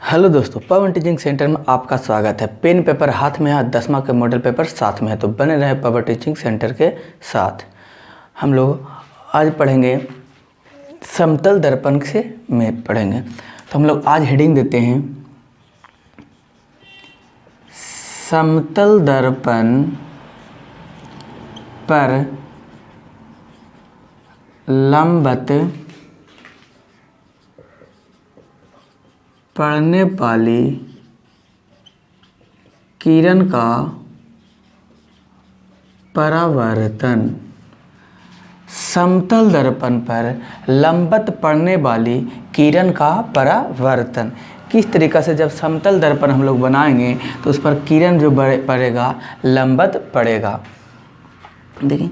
Hello दोस्तों, पवन teaching centre में आपका स्वागत है। पेन पेपर हाथ में है, 10वां के मॉडल पेपर साथ में है, तो बने रहे पवन टीचिंग सेंटर के साथ। हम लोग आज पढ़ेंगे समतल दर्पण से में पढ़ेंगे। तो हम लोग आज हेडिंग देते हैं समतल दर्पण पर लंबवत पड़ने वाली किरण का परावर्तन। समतल दर्पण पर लंबवत पड़ने वाली किरण का परावर्तन किस तरीक़ा से, जब समतल दर्पण हम लोग बनाएंगे तो उस पर किरण जो पड़ेगा लंबवत पड़ेगा। देखिए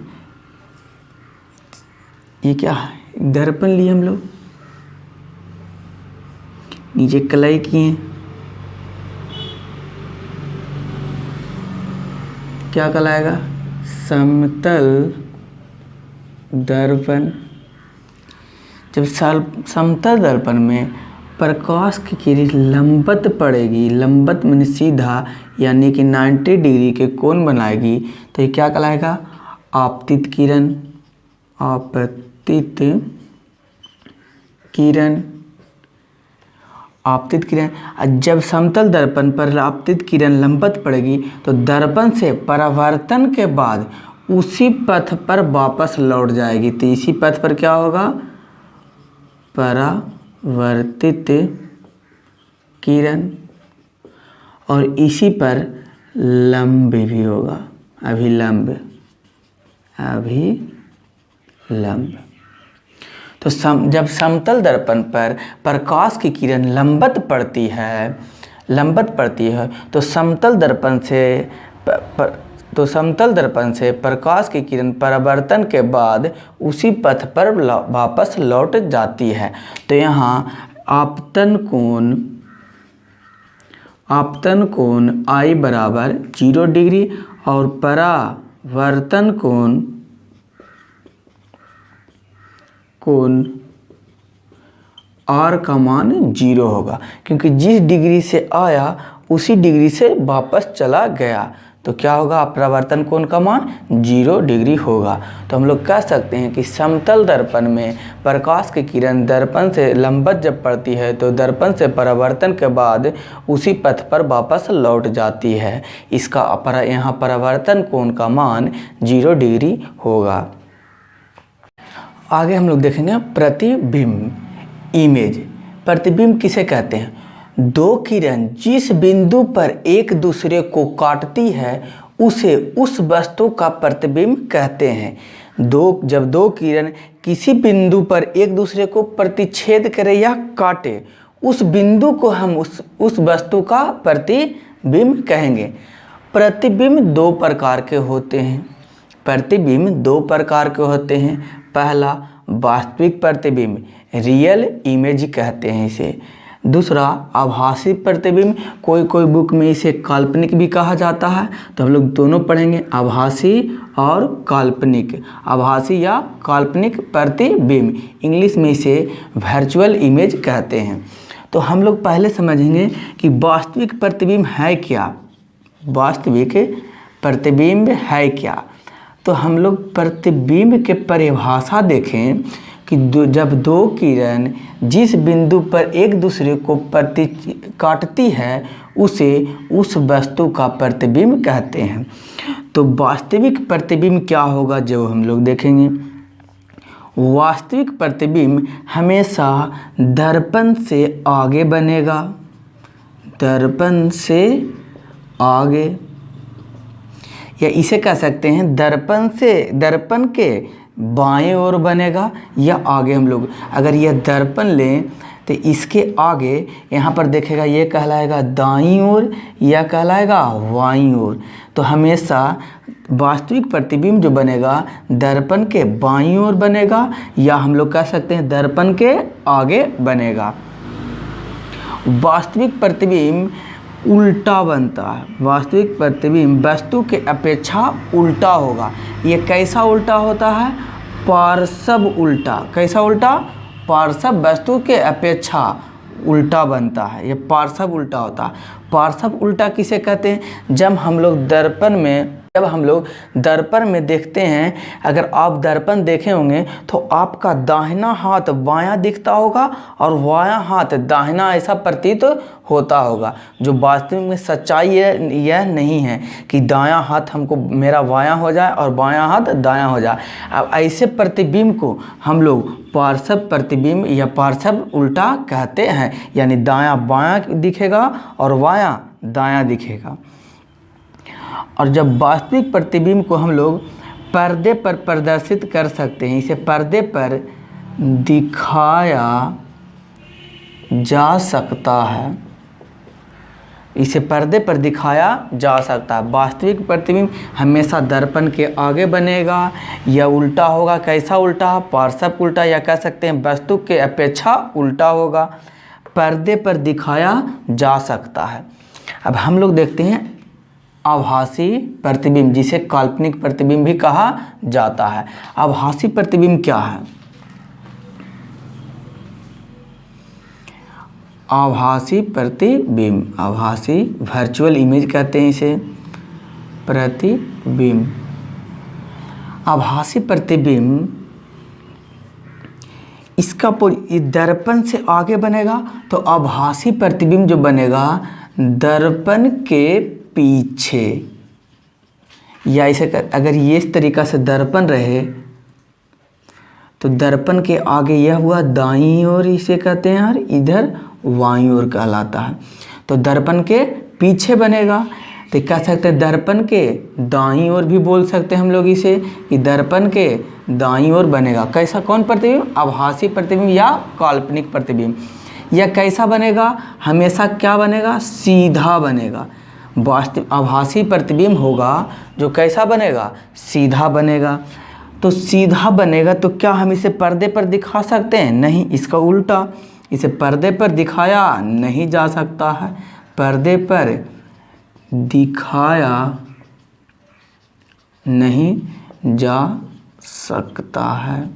ये क्या है, दर्पण लिए हम लोग, नीचे कलाई किए, क्या कहलाएगा, समतल दर्पण। जब समतल दर्पण में प्रकाश की किरण लंबवत पड़ेगी, लंबवत माने सीधा, यानी कि 90 डिग्री के कोण बनाएगी, तो ये क्या कहलाएगा, आपतित किरण। आपतित किरण, आपतित किरण। जब समतल दर्पण पर आपतित किरण लंबवत पड़ेगी तो दर्पण से परावर्तन के बाद उसी पथ पर वापस लौट जाएगी। तो इसी पथ पर क्या होगा, परावर्तित किरण, और इसी पर लंब भी होगा, अभिलंब। तो जब समतल दर्पण पर प्रकाश की किरण लंबवत पड़ती है तो समतल दर्पण से प्रकाश की किरण परावर्तन के बाद उसी पथ पर वापस लौट जाती है। तो यहाँ आपतन कोण I बराबर 0 डिग्री और परावर्तन कोण R का मान 0 होगा, क्योंकि जिस डिग्री से आया उसी डिग्री से वापस चला गया। तो क्या होगा, परावर्तन कोण का मान 0 डिग्री होगा। तो हम लोग कह सकते हैं कि समतल दर्पण में प्रकाश की किरण दर्पण से लंबवत जब पड़ती है तो दर्पण से परावर्तन के बाद उसी पथ पर वापस लौट जाती है। इसका यहाँ परावर्तन कोण का मान 0 डिग्री होगा। आगे हम लोग देखेंगे प्रतिबिंब, इमेज। प्रतिबिंब किसे कहते हैं, दो किरण जिस बिंदु पर एक दूसरे को काटती है उसे उस वस्तु का प्रतिबिंब कहते हैं। जब दो किरण किसी बिंदु पर एक दूसरे को प्रतिच्छेद करे या काटे, उस बिंदु को हम उस वस्तु का प्रतिबिंब कहेंगे। प्रतिबिंब दो प्रकार के होते हैं। पहला वास्तविक प्रतिबिंब, रियल इमेज कहते हैं इसे। दूसरा आभासी प्रतिबिंब, कोई बुक में इसे काल्पनिक भी कहा जाता है। तो हम लोग दोनों पढ़ेंगे, आभासी और काल्पनिक। आभासी या काल्पनिक प्रतिबिंब, इंग्लिश में इसे वर्चुअल इमेज कहते हैं। तो हम लोग पहले समझेंगे कि वास्तविक प्रतिबिंब है क्या। वास्तविक प्रतिबिंब है क्या, तो हम लोग प्रतिबिंब के परिभाषा देखें कि जब दो किरण जिस बिंदु पर एक दूसरे को काटती है उसे उस वस्तु का प्रतिबिंब कहते हैं। तो वास्तविक प्रतिबिंब क्या होगा जो हम लोग देखेंगे। वास्तविक प्रतिबिंब हमेशा दर्पण से आगे बनेगा, दर्पण से आगे, या इसे कह सकते हैं दर्पण के बाएं ओर बनेगा या आगे। हम लोग अगर यह दर्पण लें तो इसके आगे यहाँ पर देखेगा, ये कहलाएगा दाईं ओर या कहलाएगा बाईं ओर। तो हमेशा वास्तविक प्रतिबिंब जो बनेगा दर्पण के बाईं ओर बनेगा, या हम लोग कह सकते हैं दर्पण के आगे बनेगा। वास्तविक प्रतिबिंब उल्टा बनता है। वास्तविक प्रतिबिंब वस्तु के अपेक्षा उल्टा होगा। ये कैसा उल्टा होता है, पार्श्व उल्टा। कैसा उल्टा, पार्श्व वस्तु के अपेक्षा उल्टा बनता है, ये पार्श्व उल्टा होता है। पार्श्व उल्टा किसे कहते हैं? जब हम लोग दर्पण में देखते हैं, अगर आप दर्पण देखे होंगे तो आपका दाहिना हाथ बायां दिखता होगा और बायां हाथ दाहिना ऐसा प्रतीत होता होगा, जो वास्तविक में सच्चाई यह नहीं है कि दायां हाथ हमको मेरा बायां हो जाए और बायां हाथ दायां हो जाए। अब ऐसे प्रतिबिंब को हम लोग पार्श्व प्रतिबिंब या पार्श्व उल्टा कहते हैं, यानी दायां बायां दिखेगा और बायां दायां दिखेगा। और जब वास्तविक प्रतिबिंब को हम लोग पर्दे पर प्रदर्शित कर सकते हैं, इसे पर्दे पर दिखाया जा सकता है, इसे पर्दे पर दिखाया जा सकता है। वास्तविक प्रतिबिंब हमेशा दर्पण के आगे बनेगा या उल्टा होगा। कैसा उल्टा? पार्श्व उल्टा, या कह सकते हैं वस्तु के अपेक्षा उल्टा होगा, पर्दे पर दिखाया जा सकता है। अब हम लोग देखते हैं आभासी प्रतिबिंब, जिसे काल्पनिक प्रतिबिंब भी कहा जाता है। आभासी प्रतिबिंब क्या है? आभासी प्रतिबिंब, आभासी वर्चुअल इमेज कहते हैं इसे, प्रतिबिंब। आभासी प्रतिबिंब इसका दर्पण से आगे बनेगा, तो आभासी प्रतिबिंब जो बनेगा दर्पण के पीछे, या इसे अगर ये इस तरीक़ा से दर्पण रहे तो दर्पण के आगे यह हुआ दाईं ओर, इसे कहते हैं, और इधर बाईं ओर कहलाता है। तो दर्पण के पीछे बनेगा, तो कह सकते हैं दर्पण के दाईं ओर भी बोल सकते हैं हम लोग इसे, कि दर्पण के दाईं ओर बनेगा। कैसा? कौन प्रतिबिंब? आभासी प्रतिबिंब या काल्पनिक प्रतिबिंब। यह कैसा बनेगा? हमेशा क्या बनेगा? सीधा बनेगा। वास्तविक आभासी प्रतिबिंब होगा जो कैसा बनेगा? सीधा बनेगा। तो सीधा बनेगा तो क्या हम इसे पर्दे पर दिखा सकते हैं? नहीं, इसका उल्टा, इसे पर्दे पर दिखाया नहीं जा सकता है, पर्दे पर दिखाया नहीं जा सकता है।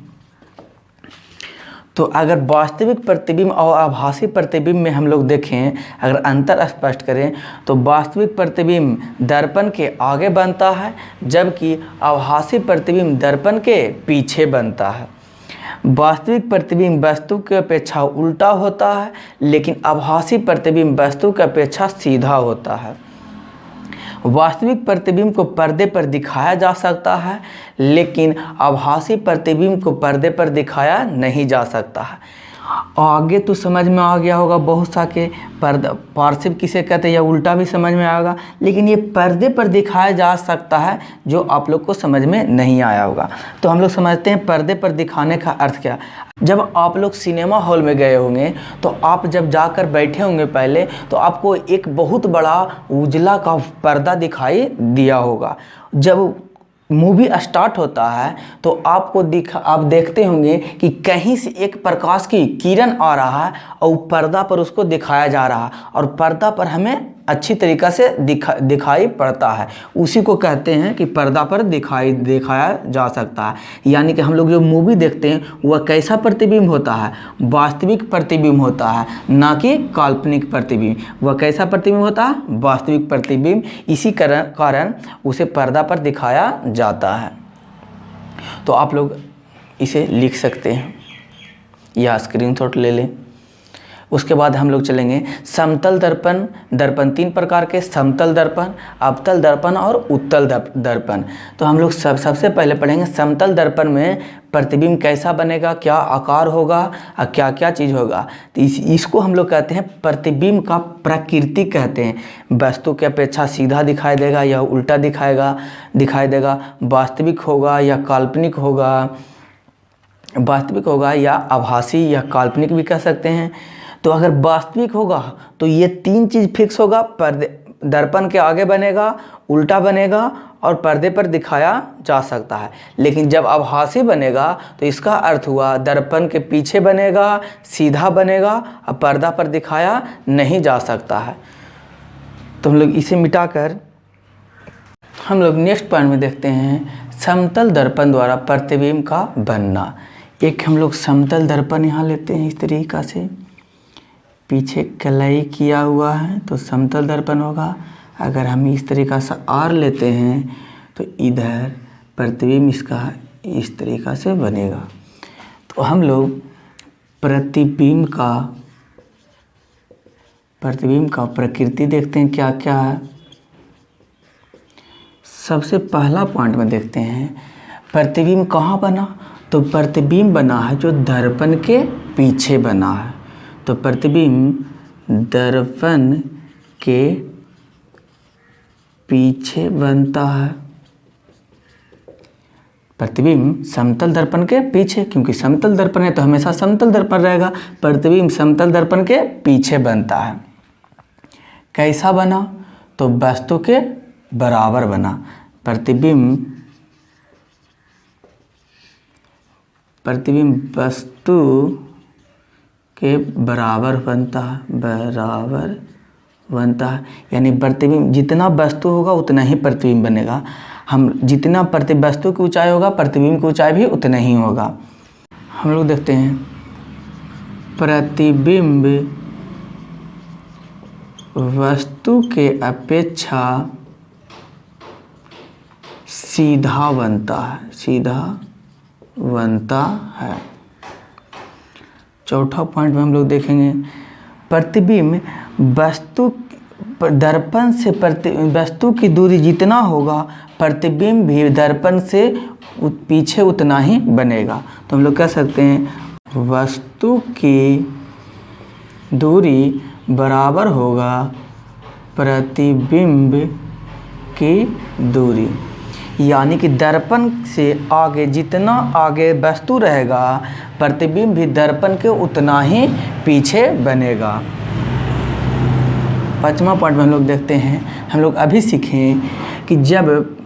तो अगर वास्तविक प्रतिबिंब और आभासी प्रतिबिंब में हम लोग देखें, अगर अंतर स्पष्ट करें, तो वास्तविक प्रतिबिंब दर्पण के आगे बनता है, जबकि आभासी प्रतिबिंब दर्पण के पीछे बनता है। वास्तविक प्रतिबिंब वस्तु की अपेक्षा उल्टा होता है, लेकिन आभासी प्रतिबिंब वस्तु की अपेक्षा सीधा होता है। वास्तविक प्रतिबिंब को पर्दे पर दिखाया जा सकता है, लेकिन आभासी प्रतिबिंब को पर्दे पर दिखाया नहीं जा सकता है। आगे तो समझ में आ गया होगा बहुत सा के पार्श्व किसे कहते हैं, या उल्टा भी समझ में आएगा, लेकिन ये पर्दे पर दिखाया जा सकता है जो आप लोग को समझ में नहीं आया होगा। तो हम लोग समझते हैं पर्दे पर दिखाने का अर्थ क्या। जब आप लोग सिनेमा हॉल में गए होंगे तो आप जब जाकर बैठे होंगे पहले, तो आपको एक बहुत बड़ा उजला का पर्दा दिखाई दिया होगा। जब मूवी स्टार्ट होता है तो आप देखते होंगे कि कहीं से एक प्रकाश की किरण आ रहा है और पर्दा पर उसको दिखाया जा रहा है, और पर्दा पर हमें अच्छी तरीक़ा से दिखाई पड़ता है। उसी को कहते हैं कि पर्दा पर दिखाया जा सकता है। यानी कि हम लोग जो मूवी देखते हैं वह कैसा प्रतिबिंब होता है? वास्तविक प्रतिबिंब होता है, ना कि काल्पनिक प्रतिबिंब। वह कैसा प्रतिबिंब होता है? वास्तविक प्रतिबिंब। इसी कारण उसे पर्दा पर दिखाया जाता है। तो आप लोग इसे लिख सकते हैं या स्क्रीनशॉट ले लें। उसके बाद हम लोग चलेंगे समतल दर्पण। दर्पण 3 प्रकार के, समतल दर्पण, अवतल दर्पण और उत्तल दर्पण। तो हम लोग सबसे पहले पढ़ेंगे समतल दर्पण में प्रतिबिंब कैसा बनेगा, क्या आकार होगा और क्या क्या चीज़ होगा। तो इसको हम लोग कहते हैं प्रतिबिंब का प्रकृति कहते हैं। वस्तु की अपेक्षा सीधा दिखाई देगा या उल्टा दिखाई देगा, वास्तविक होगा या काल्पनिक होगा, वास्तविक होगा या आभासी या काल्पनिक भी कह सकते हैं। तो अगर वास्तविक होगा तो ये 3 चीज़ फिक्स होगा, दर्पण के आगे बनेगा, उल्टा बनेगा और पर्दे पर दिखाया जा सकता है। लेकिन जब आभासी बनेगा तो इसका अर्थ हुआ दर्पण के पीछे बनेगा, सीधा बनेगा और पर्दा पर दिखाया नहीं जा सकता है। तो हम लोग इसे मिटाकर हम लोग नेक्स्ट पॉइंट में देखते हैं समतल दर्पण द्वारा प्रतिबिंब का बनना। एक हम लोग समतल दर्पण यहाँ लेते हैं इस तरीक़ा से, पीछे कलाई किया हुआ है तो समतल दर्पण होगा। अगर हम इस तरीक़ा से आर लेते हैं तो इधर प्रतिबिंब इसका इस तरीक़ा से बनेगा। तो हम लोग प्रतिबिंब का प्रकृति देखते हैं क्या क्या है। सबसे पहला पॉइंट में देखते हैं प्रतिबिंब कहाँ बना, तो प्रतिबिंब बना है जो दर्पण के पीछे बना है। तो प्रतिबिंब दर्पण के पीछे बनता है। प्रतिबिंब समतल दर्पण के पीछे, क्योंकि समतल दर्पण है तो हमेशा समतल दर्पण रहेगा। प्रतिबिंब समतल दर्पण के पीछे बनता है। कैसा बना, तो वस्तु के बराबर बना। प्रतिबिंब वस्तु के बराबर बनता है, यानी प्रतिबिंब जितना वस्तु होगा उतना ही प्रतिबिंब बनेगा। हम जितना वस्तु की ऊंचाई होगा प्रतिबिंब की ऊंचाई भी उतना ही होगा। हम लोग देखते हैं प्रतिबिंब वस्तु के अपेक्षा सीधा बनता है। चौथा पॉइंट में हम लोग देखेंगे प्रतिबिंब दर्पण से वस्तु की दूरी जितना होगा प्रतिबिंब भी दर्पण से पीछे उतना ही बनेगा। तो हम लोग कह सकते हैं वस्तु की दूरी बराबर होगा प्रतिबिंब की दूरी, यानी कि दर्पण से आगे जितना आगे वस्तु रहेगा प्रतिबिंब भी दर्पण के उतना ही पीछे बनेगा। पाँचवा पॉइंट में हम लोग देखते हैं, हम लोग अभी सीखें कि जब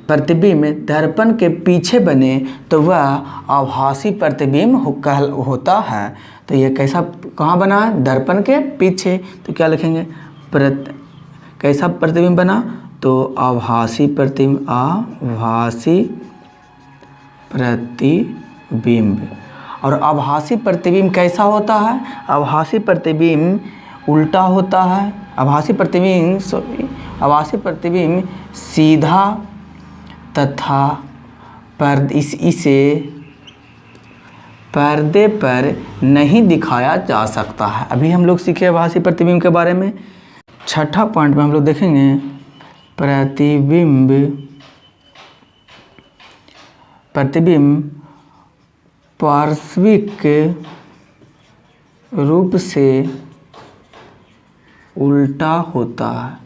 प्रतिबिंब दर्पण के पीछे बने तो वह आभासी प्रतिबिंब होता है। तो यह कैसा कहाँ बना है, दर्पण के पीछे। तो क्या लिखेंगे, कैसा प्रतिबिंब बना, तो आभासी प्रतिबिंब और आभासी प्रतिबिंब कैसा होता है, आभासी प्रतिबिंब उल्टा होता है। आभासी प्रतिबिंब सीधा तथा इसे पर्दे पर नहीं दिखाया जा सकता है। अभी हम लोग सीखे आभासी प्रतिबिंब के बारे में। छठा पॉइंट में हम लोग देखेंगे प्रतिबिंब पार्श्विक रूप से उल्टा होता है।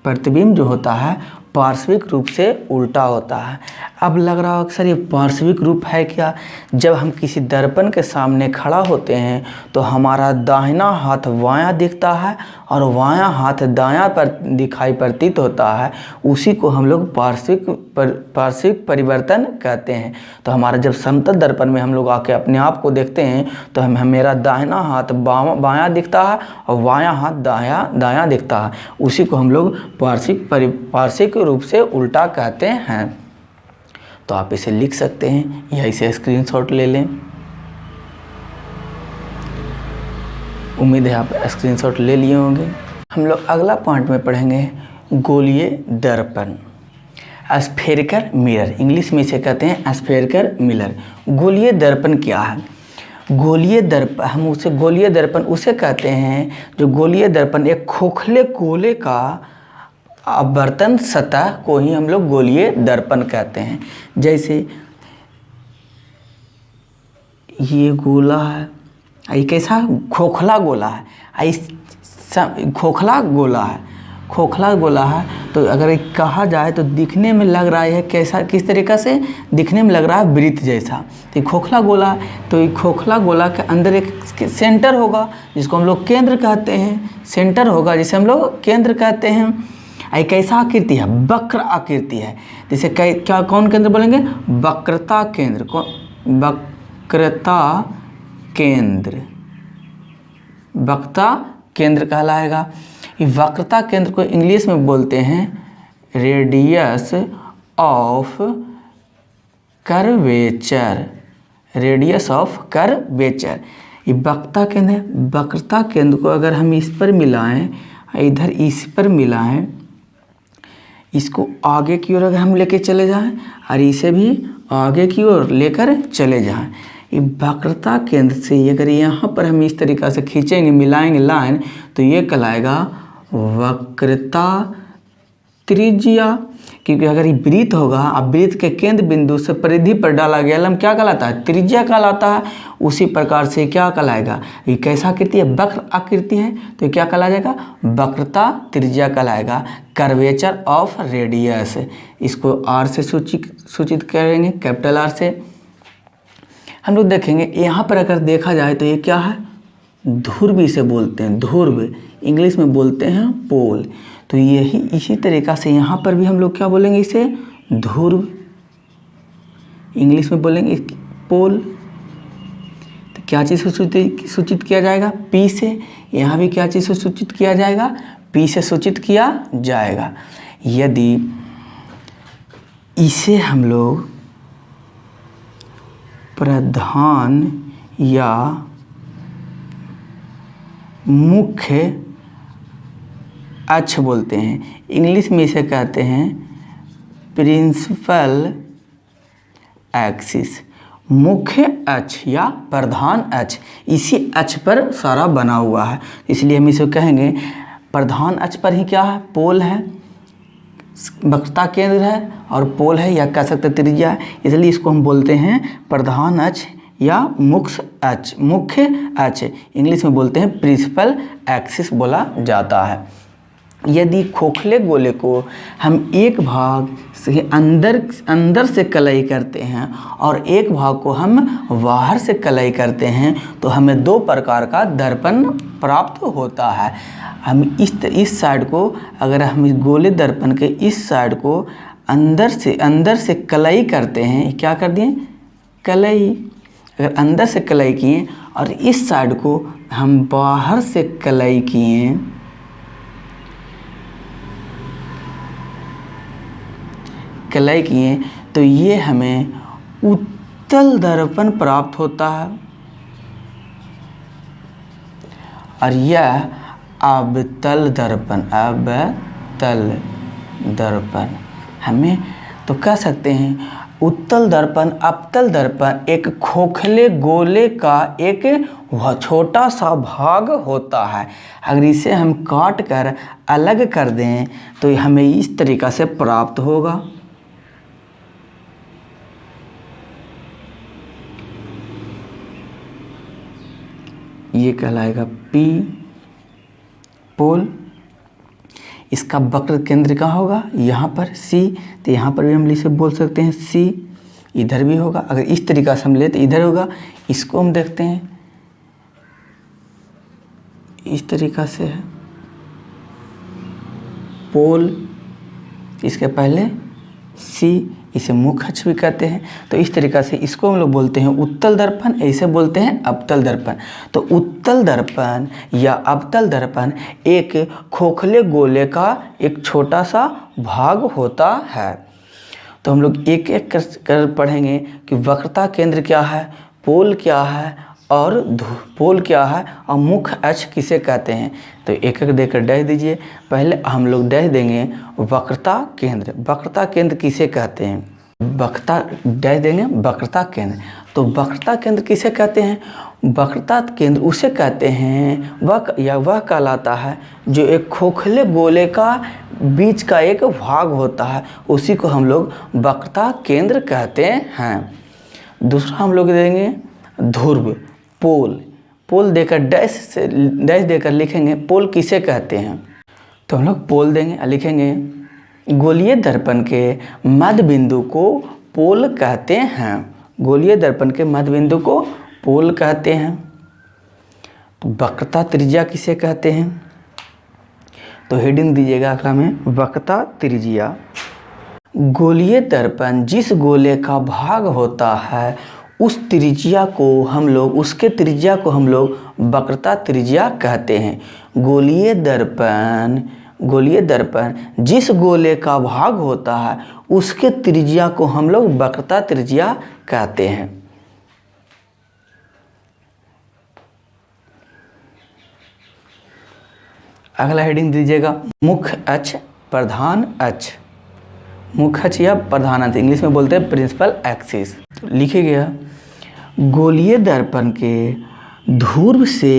प्रतिबिंब जो होता है पार्श्विक रूप से उल्टा होता है। अब लग रहा हो सर ये पार्श्विक रूप है क्या, जब हम किसी दर्पण के सामने खड़ा होते हैं तो हमारा दाहिना हाथ बायां दिखता है और बायां हाथ दायां पर दिखाई प्रतीत होता है, उसी को हम लोग पार्श्विक परिवर्तन कहते हैं। तो हमारा जब समतल दर्पण में हम लोग आके अपने आप को देखते हैं तो मेरा दाहिना हाथ बायां दिखता है और बायां हाथ दायां दिखता है, उसी को हम लोग पार्श्विक रूप से उल्टा कहते हैं। तो आप इसे लिख सकते हैं या इसे स्क्रीनशॉट ले लें। उम्मीद है आप स्क्रीनशॉट ले लिए होंगे। हम लोग अगला पॉइंट में पढ़ेंगे गोलीय दर्पण, स्फेरिकल मिरर। इंग्लिश में इसे कहते हैं स्फेरिकल मिरर। गोलीय दर्पण क्या है, गोलीय दर्पण उसे कहते हैं जो गोलीय दर्पण एक खोखले गोले का आवर्तन सतह को ही हम लोग गोलीय दर्पण कहते हैं। जैसे ये गोला है, ये कैसा खोखला गोला है, खोखला गोला है। तो अगर कहा जाए तो दिखने में लग रहा है कैसा, किस तरीक़ा से दिखने में लग रहा है वृत्त जैसा। तो ये खोखला गोला है, तो ये खोखला गोला के अंदर एक सेंटर होगा जिसको हम लोग केंद्र कहते हैं, सेंटर होगा जिसे हम लोग केंद्र कहते हैं। ये कैसा आकृति है, वक्र आकृति है। जैसे क्या कौन केंद्र बोलेंगे, वक्रता केंद्र को, वक्रता केंद्र कहलाएगा। वक्रता केंद्र को इंग्लिश में बोलते हैं radius of curvature, radius of curvature. ये वक्रता केंद्र है। वक्रता केंद्र को अगर हम इस पर मिलाएं, इधर इस पर मिलाएं, इसको आगे की ओर अगर हम लेके चले जाएं और इसे भी आगे की ओर लेकर चले जाएं, ये वक्रता केंद्र से अगर यहाँ पर हम इस तरीक़ा से खींचेंगे, मिलाएंगे लाइन, तो ये कहलाएगा वक्रता त्रिज्या। क्योंकि अगर ये वृत्त होगा, अब वृत्त के केंद्र बिंदु से परिधि पर डाला गया लंब क्या कहलाता है? त्रिज्या कहलाता है। उसी प्रकार से क्या कहलाएगा? ये कैसा आकृति है? वक्र आकृति है, तो ये क्या कहला जाएगा? वक्रता त्रिज्या कहलाएगा। कर्वेचर ऑफ रेडियस, इसको आर से सूचित करेंगे, कैपिटल आर से। हम लोग देखेंगे यहाँ पर अगर देखा जाए तो ये क्या है? ध्रुव इसे बोलते हैं, ध्रुव इंग्लिश में बोलते हैं पोल। तो यही इसी तरीक़ा से यहाँ पर भी हम लोग क्या बोलेंगे? इसे ध्रुव, इंग्लिश में बोलेंगे पोल। तो क्या चीज़ से सूचित किया जाएगा? पी से। यहाँ भी क्या चीज़ से सूचित किया जाएगा? पी से सूचित किया जाएगा। यदि इसे हम लोग प्रधान या मुख्य अक्ष बोलते हैं, इंग्लिश में इसे कहते हैं प्रिंसिपल एक्सिस। मुख्य अक्ष या प्रधान अक्ष, इसी अक्ष पर सारा बना हुआ है, इसलिए हम इसे कहेंगे प्रधान अक्ष पर ही क्या है? पोल है, वक्रता केंद्र है और पोल है, या कह सकते त्रिज्या है, इसलिए इसको हम बोलते हैं प्रधान अक्ष या मुख्य अक्ष। मुख्य अक्ष इंग्लिश में बोलते हैं प्रिंसिपल एक्सिस बोला जाता है। यदि खोखले गोले को हम एक भाग से अंदर से कलई करते हैं और एक भाग को हम बाहर से कलई करते हैं, तो हमें दो प्रकार का दर्पण प्राप्त होता है। हम इस साइड को, अगर हम इस गोले दर्पण के इस साइड को अंदर से कलई करते हैं, क्या कर दिए? कलई। अगर अंदर से कलई किए और इस साइड को हम बाहर से कलई किए, तो ये हमें उत्तल दर्पण प्राप्त होता है और यह अवतल दर्पण हमें तो कह सकते हैं उत्तल दर्पण, अवतल दर्पण एक खोखले गोले का एक छोटा सा भाग होता है। अगर इसे हम काट कर अलग कर दें तो हमें इस तरीक़ा से प्राप्त होगा। ये कहलाएगा पी पोल। इसका वक्र केंद्र कहाँ होगा? यहाँ पर सी। तो यहाँ पर भी हम इसे बोल सकते हैं सी। इधर भी होगा, अगर इस तरीक़ा से हम ले तो इधर होगा। इसको हम देखते हैं, इस तरीक़ा से है पोल, इसके पहले सी, इसे मुख्य अक्ष भी कहते हैं। तो इस तरीक़ा से इसको हम लोग बोलते हैं उत्तल दर्पण, ऐसे बोलते हैं अवतल दर्पण। तो उत्तल दर्पण या अवतल दर्पण एक खोखले गोले का एक छोटा सा भाग होता है। तो हम लोग एक एक कर पढ़ेंगे कि वक्रता केंद्र क्या है, पोल क्या है और पोल क्या है और मुख्य अक्ष किसे कहते हैं। तो एक एक देकर डैश दीजिए। पहले हम लोग डैश देंगे वक्रता केंद्र। वक्रता केंद्र किसे कहते हैं? वक्रता डैश देंगे वक्रता केंद्र। तो वक्रता केंद्र किसे कहते हैं? वक्रता केंद्र उसे कहते हैं वह कहलाता है जो एक खोखले गोले का बीच का एक भाग होता है, उसी को हम लोग वक्रता केंद्र कहते हैं। दूसरा हम लोग देंगे ध्रुव, पोल देकर डैश देकर लिखेंगे पोल किसे कहते हैं। तो हम लोग पोल देंगे और लिखेंगे गोलीय दर्पण के मध्य बिंदु को पोल कहते हैं। गोलीय दर्पण के मध्य बिंदु को पोल कहते हैं। तो वक्रता त्रिज्या किसे कहते हैं? तो हेडिंग दीजिएगा अगला में वक्रता त्रिज्या। गोलीय दर्पण जिस गोले का भाग होता है उसके त्रिज्या को हम लोग वक्रता त्रिज्या कहते हैं। गोलीय दर्पण जिस गोले का भाग होता है उसके त्रिज्या को हम लोग वक्रता त्रिज्या कहते हैं। अगला हेडिंग दीजिएगा मुख्य अक्ष प्रधान अक्ष। मुख्य अक्ष या प्रधान अक्ष, इंग्लिश में बोलते हैं प्रिंसिपल एक्सिस। लिखे गया गोलीय दर्पण के ध्रुव से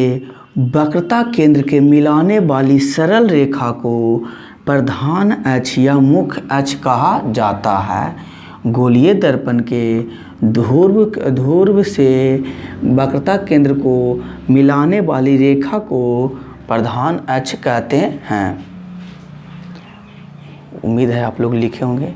वक्रता केंद्र के मिलाने वाली सरल रेखा को प्रधान अक्ष या मुख्य अक्ष कहा जाता है। गोलीय दर्पण के ध्रुव से वक्रता केंद्र को मिलाने वाली रेखा को प्रधान अक्ष कहते हैं। उम्मीद है आप लोग लिखे होंगे।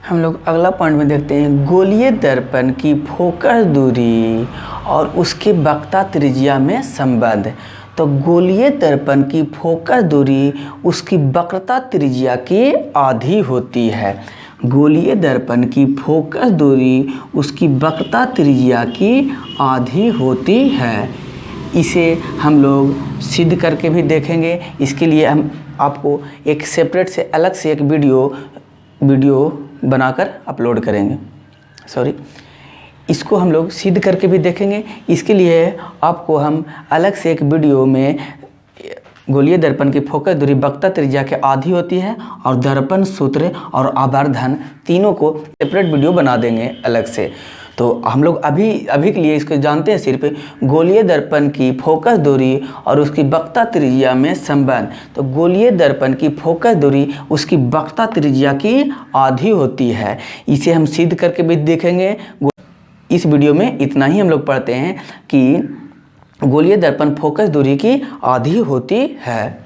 हम लोग अगला पॉइंट में देखते हैं गोलीय दर्पण की फोकस दूरी और उसके वक्रता त्रिज्या में संबंध। तो गोलीय दर्पण की फोकस दूरी उसकी वक्रता त्रिज्या के आधी होती है। गोलीय दर्पण की फोकस दूरी उसकी वक्रता त्रिज्या की आधी होती है। इसे हम लोग सिद्ध करके भी देखेंगे। इसके लिए हम आपको एक सेपरेट से अलग से एक वीडियो बनाकर अपलोड करेंगे। इसको हम लोग सिद्ध करके भी देखेंगे। इसके लिए आपको हम अलग से एक वीडियो में गोलीय दर्पण की फोकस दूरी वक्रता त्रिज्या के आधी होती है और दर्पण सूत्र और आवर्धन तीनों को सेपरेट वीडियो बना देंगे अलग से। तो हम लोग अभी के लिए इसको जानते हैं सिर्फ गोलीय दर्पण की फोकस दूरी और उसकी वक्रता त्रिज्या में संबंध। तो गोलीय दर्पण की फोकस दूरी उसकी वक्रता त्रिज्या की आधी होती है। इसे हम सिद्ध करके भी देखेंगे। इस वीडियो में इतना ही हम लोग पढ़ते हैं कि गोलीय दर्पण फोकस दूरी की आधी होती है।